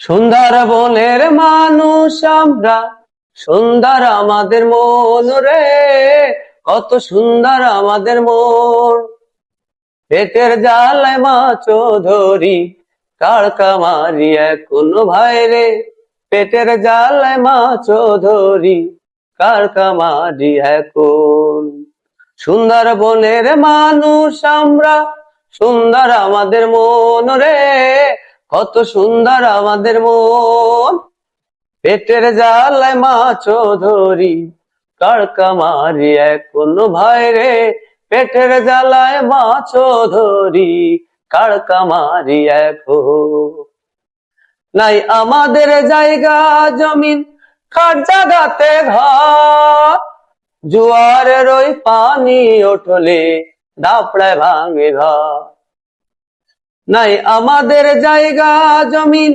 সুন্দরবনের মানুষ আমরা, সুন্দর আমাদের মন রে, কত সুন্দর আমাদের মন। পেটের জ্বালায় মাছ ধরি, কাড়কা মারি এখন ভাই রে, পেটের জ্বালায় মাছ ধরি, কাড়কা মারি এখন। সুন্দরবনের মানুষ আমরা, সুন্দর আমাদের মন রে, কত সুন্দর আমাদের মন। পেটের জ্বালায় মাছ ধরি, কাড়কা মারি এখন ভাই রে, পেটের জ্বালায় মাছ ধরি, কাড়কা মারি এখন। নাই আমাদের জায়গা জমিন, কার জাগাতে ঘর, জোয়ারের ওই পানি উঠলে দাপড়ায় ভাঙে ঘর। নাই আমাদের জায়গা জমিন,